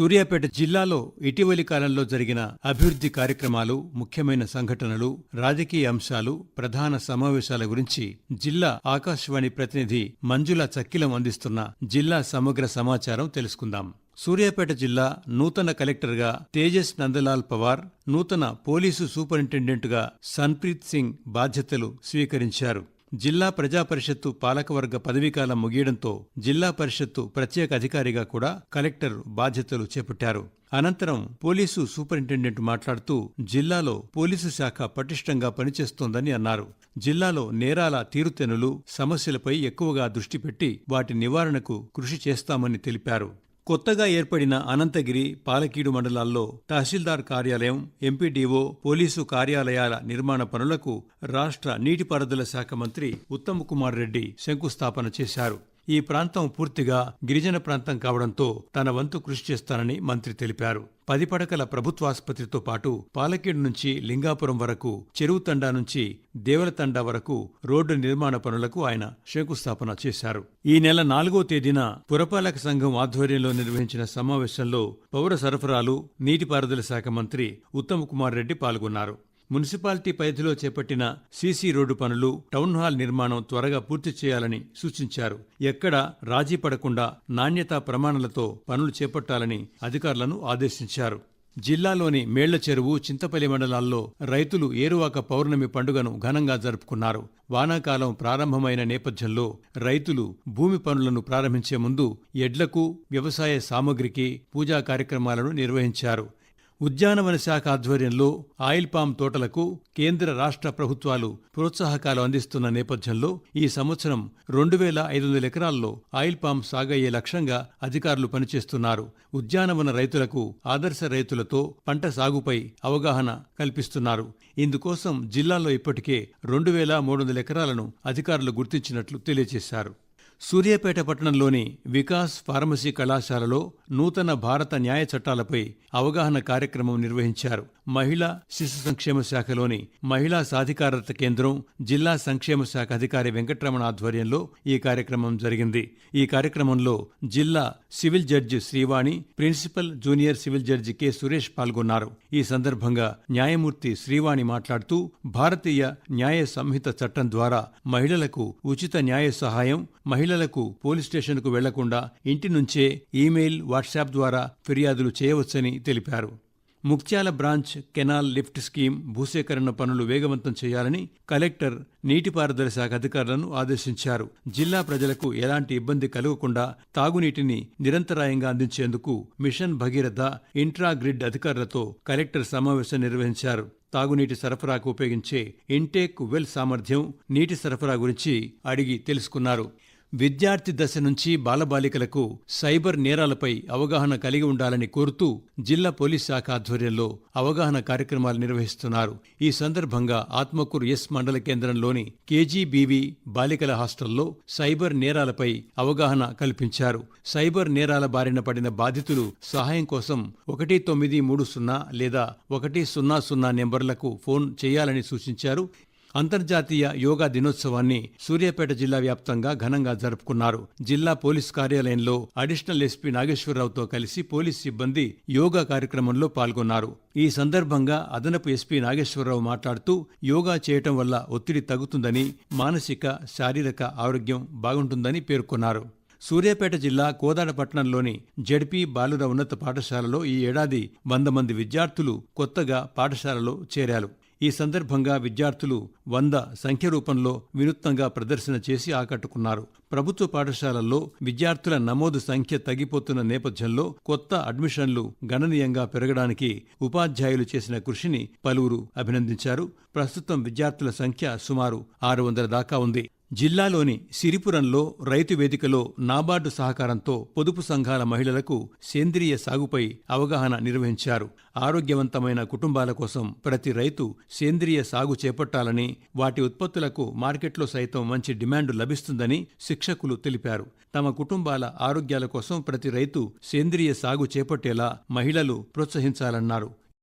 సూర్యాపేట జిల్లాలో ఇటీవలి కాలంలో జరిగిన అభివృద్ధి కార్యక్రమాలు, ముఖ్యమైన సంఘటనలు, రాజకీయ అంశాలు, ప్రధాన సమావేశాల గురించి జిల్లా ఆకాశవాణి ప్రతినిధి మంజుల చక్కిలం అందిస్తున్న జిల్లా సమగ్ర సమాచారం తెలుసుకుందాం. సూర్యాపేట జిల్లా నూతన కలెక్టర్గా తేజస్ నందలాల్ పవార్, నూతన పోలీసు సూపరింటెండెంట్గా సన్ప్రీత్ సింగ్ బాధ్యతలు స్వీకరించారు. జిల్లా ప్రజాపరిషత్తు పాలకవర్గ పదవీకాలం ముగియడంతో జిల్లా పరిషత్తు ప్రత్యేక అధికారిగా కూడా కలెక్టర్ బాధ్యతలు చేపట్టారు. అనంతరం పోలీసు సూపరింటెండెంట్ మాట్లాడుతూ జిల్లాలో పోలీసు శాఖ పటిష్టంగా పనిచేస్తోందని అన్నారు. జిల్లాలో నేరాల తీరుతెన్నులు, సమస్యలపై ఎక్కువగా దృష్టి పెట్టి వాటి నివారణకు కృషి చేస్తామని తెలిపారు. కొత్తగా ఏర్పడిన అనంతగిరి, పాలకీడు మండలాల్లో తహసీల్దార్ కార్యాలయం, ఎంపీడీఓ, పోలీసు కార్యాలయాల నిర్మాణ పనులకు రాష్ట్ర నీటిపారుదల శాఖ మంత్రి ఉత్తమ్ కుమార్ రెడ్డి శంకుస్థాపన చేశారు. ఈ ప్రాంతం పూర్తిగా గిరిజన ప్రాంతం కావడంతో తన వంతు కృషి చేస్తానని మంత్రి తెలిపారు. 10 పడకల ప్రభుత్వాసుపత్రితో పాటు పాలకీడు నుంచి లింగాపురం వరకు, చెరువు తండా నుంచి దేవల తండా వరకు రోడ్డు నిర్మాణ పనులకు ఆయన శంకుస్థాపన చేశారు. ఈ నెల 4వ తేదీన పురపాలక సంఘం ఆధ్వర్యంలో నిర్వహించిన సమావేశంలో పౌర సరఫరాలు, నీటిపారుదల శాఖ మంత్రి ఉత్తమ్ కుమార్ రెడ్డి పాల్గొన్నారు. మున్సిపాలిటీ పరిధిలో చేపట్టిన సీసీ రోడ్డు పనులు, టౌన్ హాల్ నిర్మాణం త్వరగా పూర్తి చేయాలని సూచించారు. ఎక్కడా రాజీ పడకుండా నాణ్యతా ప్రమాణాలతో పనులు చేపట్టాలని అధికారులను ఆదేశించారు. జిల్లాలోని మేళ్ల చెరువు, చింతపల్లి మండలాల్లో రైతులు ఏరువాక పౌర్ణమి పండుగను ఘనంగా జరుపుకున్నారు. వానాకాలం ప్రారంభమైన నేపథ్యంలో రైతులు భూమి పనులను ప్రారంభించే ముందు ఎడ్లకు, వ్యవసాయ సామగ్రికి పూజా కార్యక్రమాలను నిర్వహించారు. ఉద్యానవన శాఖ ఆధ్వర్యంలో ఆయిల్ పామ్ తోటలకు కేంద్ర రాష్ట్ర ప్రభుత్వాలు ప్రోత్సాహకాలు అందిస్తున్న నేపథ్యంలో ఈ సంవత్సరం 2500 ఎకరాల్లో ఆయిల్ పామ్ సాగయ్యే లక్ష్యంగా అధికారులు పనిచేస్తున్నారు. ఉద్యానవన రైతులకు ఆదర్శ రైతులతో పంట సాగుపై అవగాహన కల్పిస్తున్నారు. ఇందుకోసం జిల్లాలో ఇప్పటికే 2300 ఎకరాలను అధికారులు గుర్తించినట్లు తెలియజేశారు. సూర్యాపేట పట్టణంలోని వికాస్ ఫార్మసీ కళాశాలలో నూతన భారత న్యాయ చట్టాలపై అవగాహన కార్యక్రమం నిర్వహించారు. మహిళా శిశు సంక్షేమ శాఖలోని మహిళా సాధికారత కేంద్రం, జిల్లా సంక్షేమ శాఖ అధికారి వెంకట్రమణ ఆధ్వర్యంలో ఈ కార్యక్రమం జరిగింది. ఈ కార్యక్రమంలో జిల్లా civil judge Srivani, principal junior civil judge K Suresh పాల్గొన్నారు. ఈ సందర్భంగా న్యాయమూర్తి శ్రీవాణి మాట్లాడుతూ భారతీయ న్యాయ సంహిత చట్టం ద్వారా మహిళలకు ఉచిత న్యాయ సహాయం, మహిళలకు పోలీస్ స్టేషన్కు వెళ్లకుండా ఇంటి నుంచే ఈమెయిల్, వాట్సాప్ ద్వారా ఫిర్యాదులు చేయవచ్చని తెలిపారు. Muktyala branch canal lift scheme భూసేకరణ పనులు వేగవంతం చేయాలని కలెక్టర్ నీటిపారుదల శాఖ అధికారులను ఆదేశించారు. జిల్లా ప్రజలకు ఎలాంటి ఇబ్బంది కలగకుండా తాగునీటిని నిరంతరాయంగా అందించేందుకు మిషన్ భగీరథ, ఇంట్రా గ్రిడ్ అధికారులతో కలెక్టర్ సమావేశం నిర్వహించారు. తాగునీటి సరఫరాకు ఉపయోగించే ఇంటేక్ వెల్ సామర్థ్యం, నీటి సరఫరా గురించి అడిగి తెలుసుకున్నారు. విద్యార్థి దశ నుంచి బాలబాలికలకు సైబర్ నేరాలపై అవగాహన కలిగి ఉండాలని కోరుతూ జిల్లా పోలీస్ శాఖ ఆధ్వర్యంలో అవగాహన కార్యక్రమాలు నిర్వహిస్తున్నారు. ఈ సందర్భంగా ఆత్మకూరు ఎస్ మండల కేంద్రంలోని కేజీబీవీ బాలికల హాస్టల్లో సైబర్ నేరాలపై అవగాహన కల్పించారు. సైబర్ నేరాల బారిన పడిన బాధితులు సహాయం కోసం 1930 లేదా 100 నెంబర్లకు ఫోన్ చేయాలని సూచించారు. అంతర్జాతీయ యోగా దినోత్సవాన్ని సూర్యాపేట జిల్లా వ్యాప్తంగా ఘనంగా జరుపుకున్నారు. జిల్లా పోలీస్ కార్యాలయంలో అడిషనల్ ఎస్పీ నాగేశ్వరరావుతో కలిసి పోలీస్ సిబ్బంది యోగా కార్యక్రమంలో పాల్గొన్నారు. ఈ సందర్భంగా అదనపు ఎస్పీ నాగేశ్వరరావు మాట్లాడుతూ యోగా చేయటం వల్ల ఒత్తిడి తగ్గుతుందని, మానసిక, శారీరక ఆరోగ్యం బాగుంటుందని పేర్కొన్నారు. సూర్యాపేట జిల్లా కోదాడ పట్టణంలోని జెడ్పీ బాలుర ఉన్నత పాఠశాలలో ఈ ఏడాది 100 మంది విద్యార్థులు కొత్తగా పాఠశాలలో చేరారు. ఈ సందర్భంగా విద్యార్థులు 100 సంఖ్య రూపంలో వినూత్నంగా ప్రదర్శన చేసి ఆకట్టుకున్నారు. ప్రభుత్వ పాఠశాలల్లో విద్యార్థుల నమోదు సంఖ్య తగ్గిపోతున్న నేపథ్యంలో కొత్త అడ్మిషన్లు గణనీయంగా పెరగడానికి ఉపాధ్యాయులు చేసిన కృషిని పలువురు అభినందించారు. ప్రస్తుతం విద్యార్థుల సంఖ్య సుమారు 600 దాకా ఉంది. జిల్లాలోని సిరిపురంలో రైతు వేదికలో నాబార్డు సహకారంతో పొదుపు సంఘాల మహిళలకు సేంద్రియ సాగుపై అవగాహన నిర్వహించారు. ఆరోగ్యవంతమైన కుటుంబాల కోసం ప్రతి రైతు సేంద్రియ సాగు చేపట్టాలని, వాటి ఉత్పత్తులకు మార్కెట్లో సైతం మంచి డిమాండ్ లభిస్తుందని శిక్షకులు తెలిపారు. తమ కుటుంబాల ఆరోగ్యాల కోసం ప్రతి రైతు సేంద్రియ సాగు చేపట్టేలా మహిళలు ప్రోత్సహించాలన్నారు.